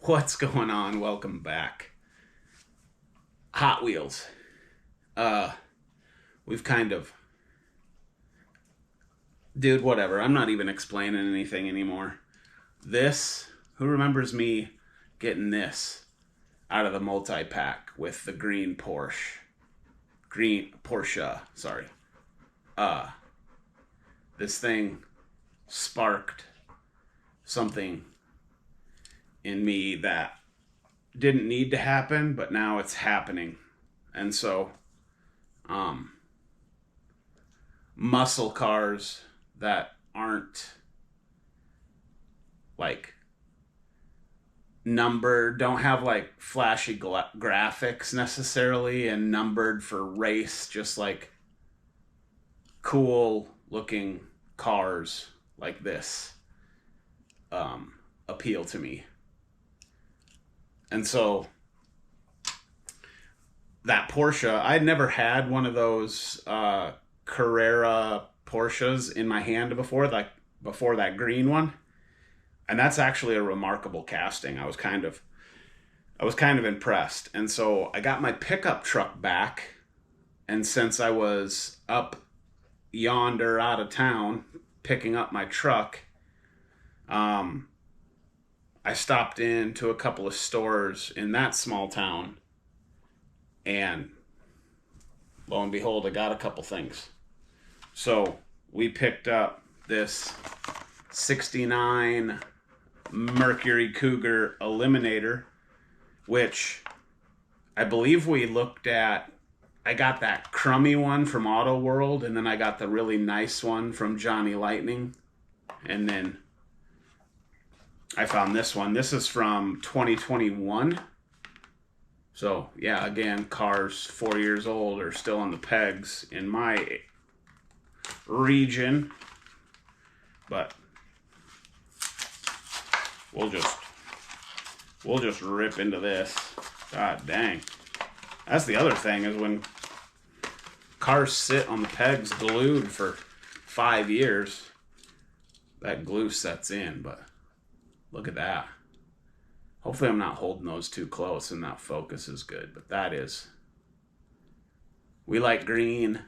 What's going on? Welcome back. Hot Wheels. We've kind of... Dude, whatever. I'm not even explaining anything anymore. Who remembers me getting this out of the multi-pack with the green Porsche, sorry. This thing sparked something in me that didn't need to happen, but now it's happening. And so, muscle cars that aren't like numbered, don't have like flashy graphics necessarily and numbered for race, just like cool looking cars like this appeal to me. And so that Porsche, I'd never had one of those Carrera Porsches in my hand before, like before that green one. And that's actually a remarkable casting. I was kind of impressed. And so I got my pickup truck back, and since I was up yonder out of town picking up my truck, I stopped into a couple of stores in that small town, and lo and behold, I got a couple things. So we picked up this 69 Mercury Cougar Eliminator, which I believe we looked at. I got that crummy one from Auto World, and then I got the really nice one from Johnny Lightning, and then I found this one. This is from 2021. So, yeah, again, cars 4 years old are still on the pegs in my region. But we'll just rip into this. God dang. That's the other thing, is when cars sit on the pegs glued for 5 years, that glue sets in. But look at that. Hopefully I'm not holding those too close and that focus is good. But that is... We like green,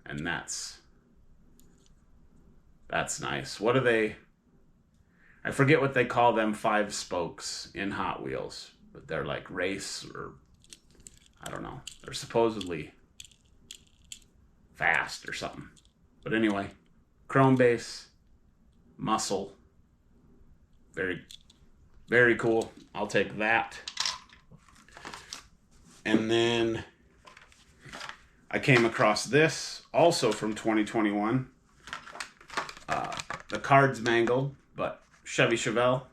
and that's nice. What are they... I forget what they call them 5 spokes in Hot Wheels. But they're like race, or... I don't know. They're supposedly fast or something. But anyway, chrome base, muscle. Very, very cool. I'll take that. And then I came across this, also from 2021. The card's mangled, but Chevy Chevelle.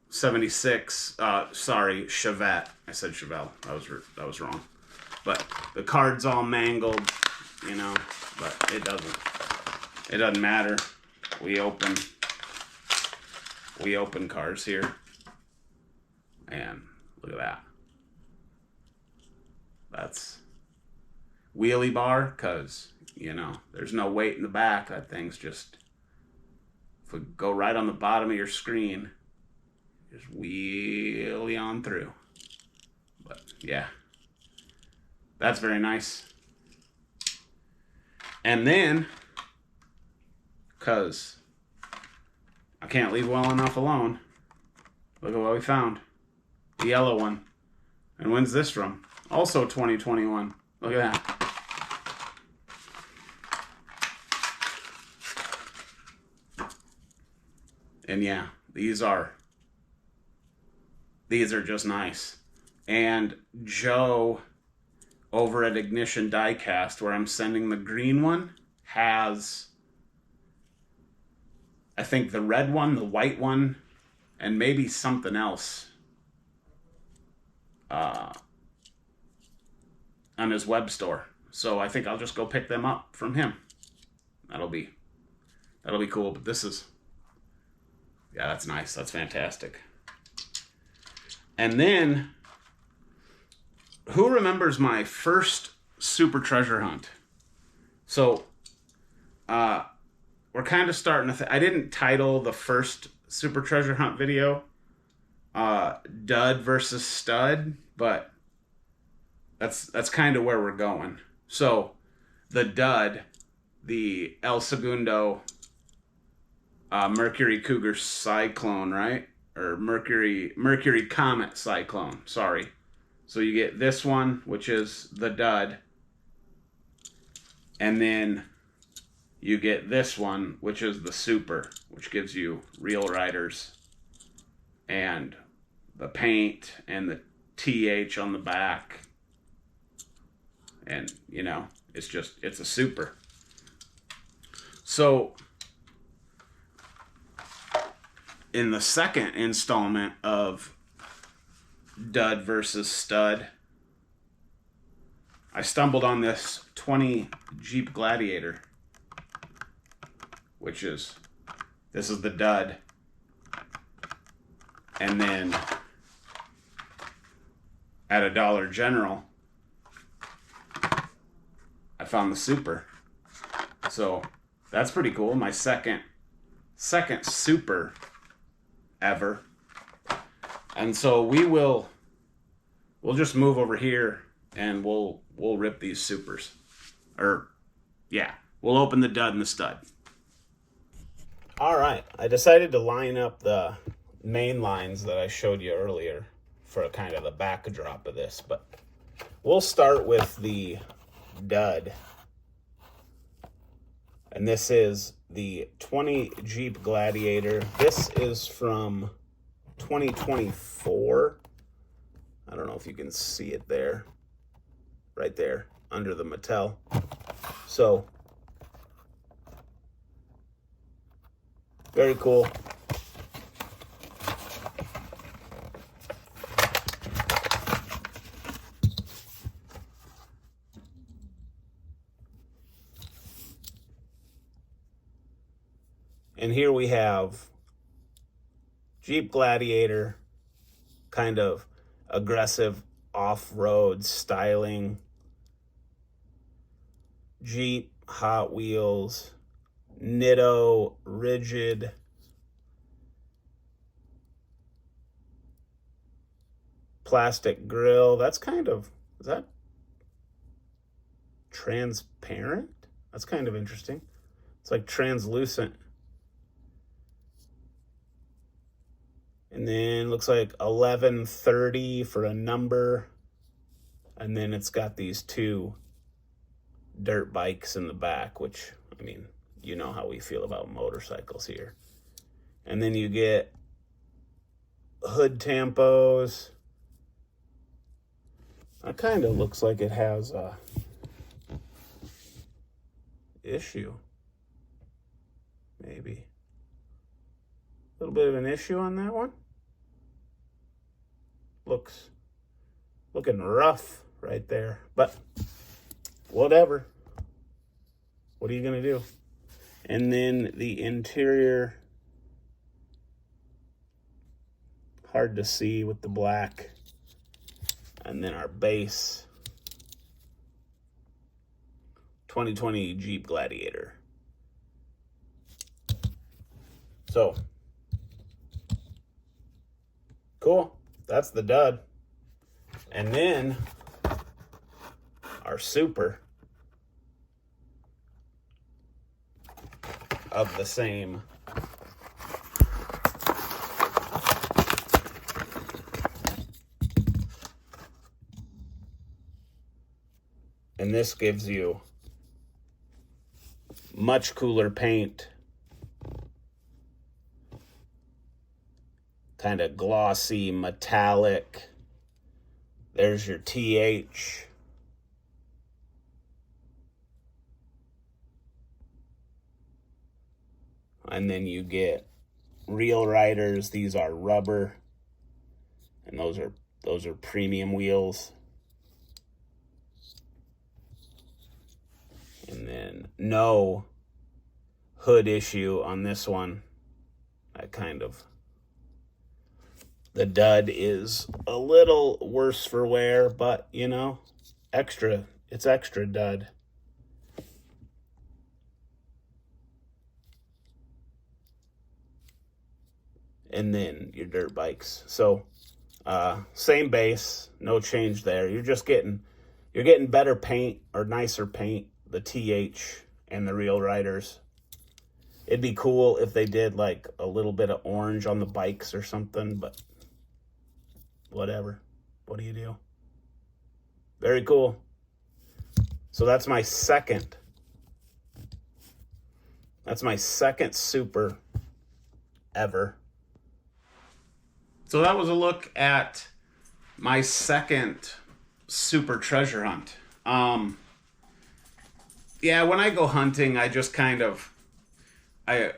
76, sorry, Chevette. I said Chevelle. That was wrong. But the card's all mangled, you know, but it doesn't matter. We open cars here, and look at that. That's wheelie bar, because, you know, there's no weight in the back. That thing's just, if we go right on the bottom of your screen, just wheelie on through. But yeah, that's very nice. And then, because I can't leave well enough alone, look at what we found. The yellow one. And when's this from? Also 2021. Look at that. And yeah, these are just nice. And Joe over at Ignition Diecast, where I'm sending the green one, has, I think, the red one, the white one, and maybe something else on his web store. So I think I'll just go pick them up from him. That'll be cool. But this is, yeah, that's nice. That's fantastic. And then, who remembers my first super treasure hunt? So, we're kind of starting to... I didn't title the first Super Treasure Hunt video, dud versus stud, but that's kind of where we're going. So the dud, the El Segundo Mercury Cougar Cyclone, right? Or Mercury Comet Cyclone, sorry. So you get this one, which is the dud, and then you get this one, which is the super, which gives you real riders and the paint and the TH on the back. And, you know, it's a super. So in the second installment of dud versus stud, I stumbled on this 20 Jeep Gladiator, which is, this is the dud. And then at a Dollar General, I found the super. So that's pretty cool. My second super ever. And so we'll just move over here and we'll rip these supers. Or yeah, we'll open the dud and the stud. All right, I decided to line up the main lines that I showed you earlier for kind of the backdrop of this, but we'll start with the dud. And this is the 20 Jeep Gladiator. This is from 2024. I don't know if you can see it there. Right there, under the Mattel. So, very cool. And here we have Jeep Gladiator, kind of aggressive off-road styling. Jeep, Hot Wheels, Nitto, rigid. Plastic grill. That's kind of, is that transparent? That's kind of interesting. It's like translucent. And then looks like 1130 for a number. And then it's got these two dirt bikes in the back, which, I mean, you know how we feel about motorcycles here. And then you get hood tampos. That kind of looks like it has a issue. Maybe. A little bit of an issue on that one. Looking rough right there, but whatever. What are you gonna do? And then the interior, hard to see with the black. And then our base, 2020 Jeep Gladiator. So, cool. That's the dud. And then our super of the same and this gives you much cooler paint, kind of glossy, metallic. There's your TH. And then you get real riders. These are rubber. And those are premium wheels. And then no hood issue on this one. The dud is a little worse for wear, but you know, it's extra dud. and then your dirt bikes. So same base, no change there. You're getting better paint or nicer paint, the TH and the real riders. It'd be cool if they did like a little bit of orange on the bikes or something, but whatever. What do you do? Very cool. So that's my second Super ever. So that was a look at my second Super treasure hunt. Yeah, when I go hunting, I just kind of I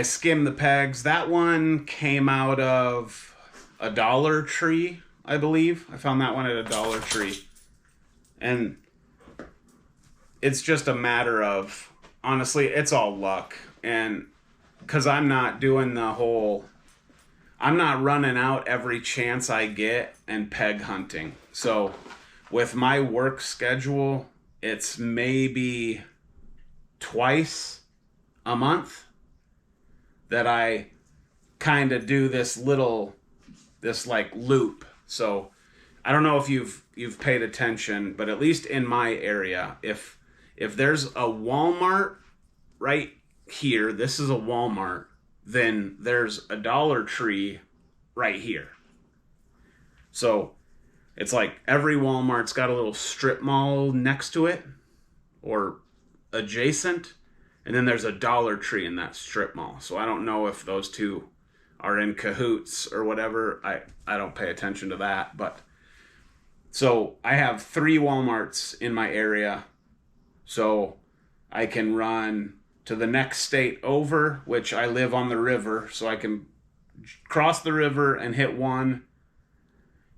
skim the pegs. That one came out of a Dollar Tree, I believe. I found that one at a Dollar Tree. And it's just a matter of, honestly, it's all luck. And because I'm not doing I'm not running out every chance I get and peg hunting. So with my work schedule, it's maybe twice a month that I kind of do this like loop. So I don't know if you've paid attention, but at least in my area, if there's a Walmart right here, this is a Walmart, then there's a Dollar Tree right here. So it's like every Walmart's got a little strip mall next to it or adjacent, and then there's a Dollar Tree in that strip mall. So I don't know if those two are in cahoots or whatever. I don't pay attention to that. But so I have 3 Walmarts in my area. So I can run to the next state over, which I live on the river. So I can cross the river and hit one,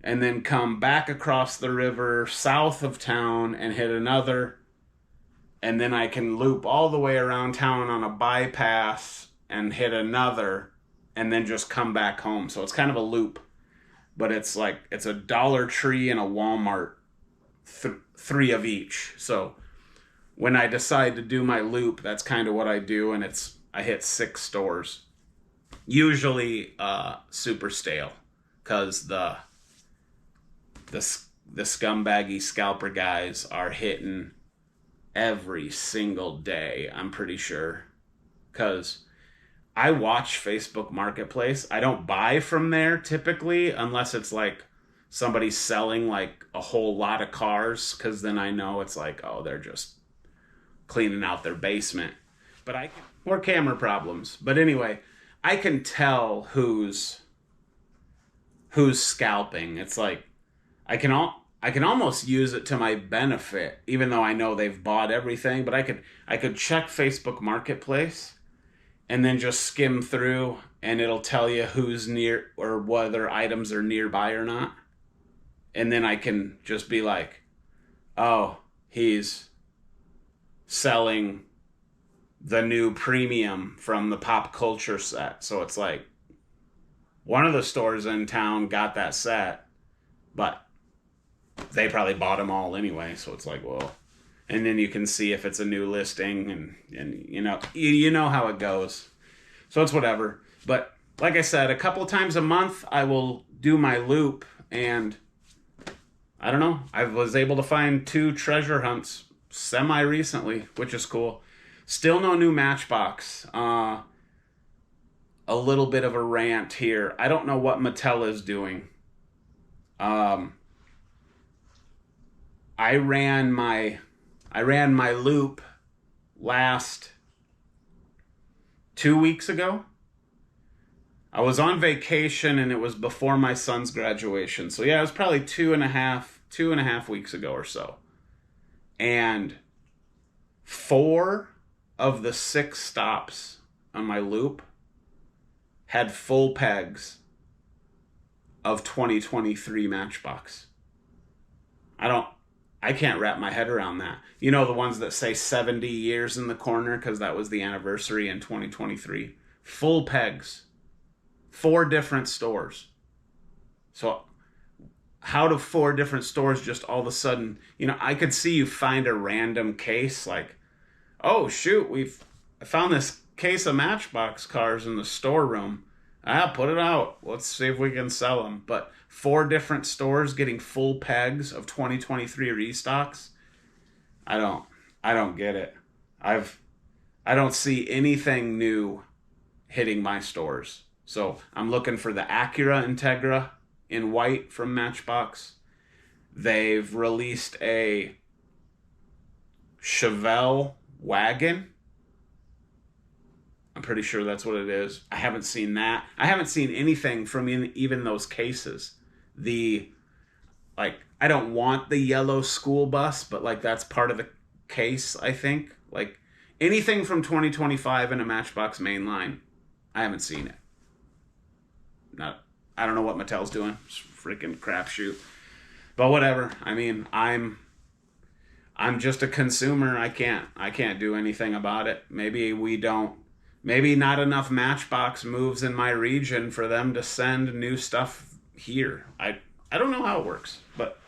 and then come back across the river south of town and hit another. And then I can loop all the way around town on a bypass and hit another, and then just come back home. So it's kind of a loop, but it's a Dollar Tree and a Walmart, 3 of each. So when I decide to do my loop, that's kind of what I do, and I hit 6 stores. Usually super stale, because the scumbaggy scalper guys are hitting every single day, I'm pretty sure. Because I watch Facebook Marketplace. I don't buy from there typically, unless it's like somebody selling like a whole lot of cars, because then I know it's like, oh, they're just cleaning out their basement. But more camera problems. But anyway, I can tell who's scalping. It's like I can almost use it to my benefit, even though I know they've bought everything. But I could check Facebook Marketplace and then just skim through, and it'll tell you who's near or whether items are nearby or not. And then I can just be like, oh, he's selling the new premium from the pop culture set. So it's like one of the stores in town got that set, but they probably bought them all anyway. So it's like, well, and then you can see if it's a new listing, and you know how it goes. So it's whatever. But like I said, a couple times a month I will do my loop, and I don't know, I was able to find 2 treasure hunts semi-recently, which is cool. Still no new Matchbox. A little bit of a rant here. I don't know what Mattel is doing. I ran my loop last 2 weeks ago. I was on vacation, and it was before my son's graduation. So yeah, it was probably two and a half weeks ago or so. And 4 of the 6 stops on my loop had full pegs of 2023 Matchbox. I can't wrap my head around that. You know, the ones that say 70 years in the corner because that was the anniversary in 2023. Full pegs. 4 different stores. So how do 4 different stores just all of a sudden, I could see you find a random case like, oh shoot, I found this case of Matchbox cars in the storeroom. Put it out. Let's see if we can sell them. But 4 different stores getting full pegs of 2023 restocks. I don't get it. I don't see anything new hitting my stores. So I'm looking for the Acura Integra in white from Matchbox. They've released a Chevelle wagon. I'm pretty sure that's what it is. I haven't seen that. I haven't seen anything from even those cases. I don't want the yellow school bus, but like that's part of the case, I think. Like anything from 2025 in a Matchbox mainline, I haven't seen it. I don't know what Mattel's doing. It's freaking crapshoot. But whatever. I mean, I'm just a consumer. I can't do anything about it. Maybe not enough Matchbox moves in my region for them to send new stuff here. I don't know how it works, but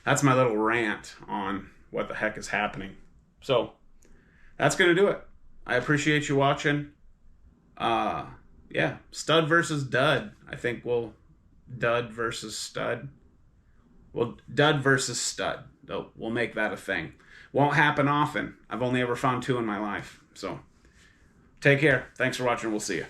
that's my little rant on what the heck is happening. So that's going to do it. I appreciate you watching. Yeah, stud versus dud. I think dud versus stud. Well, dud versus stud. We'll make that a thing. Won't happen often. I've only ever found 2 in my life. So take care. Thanks for watching. We'll see you.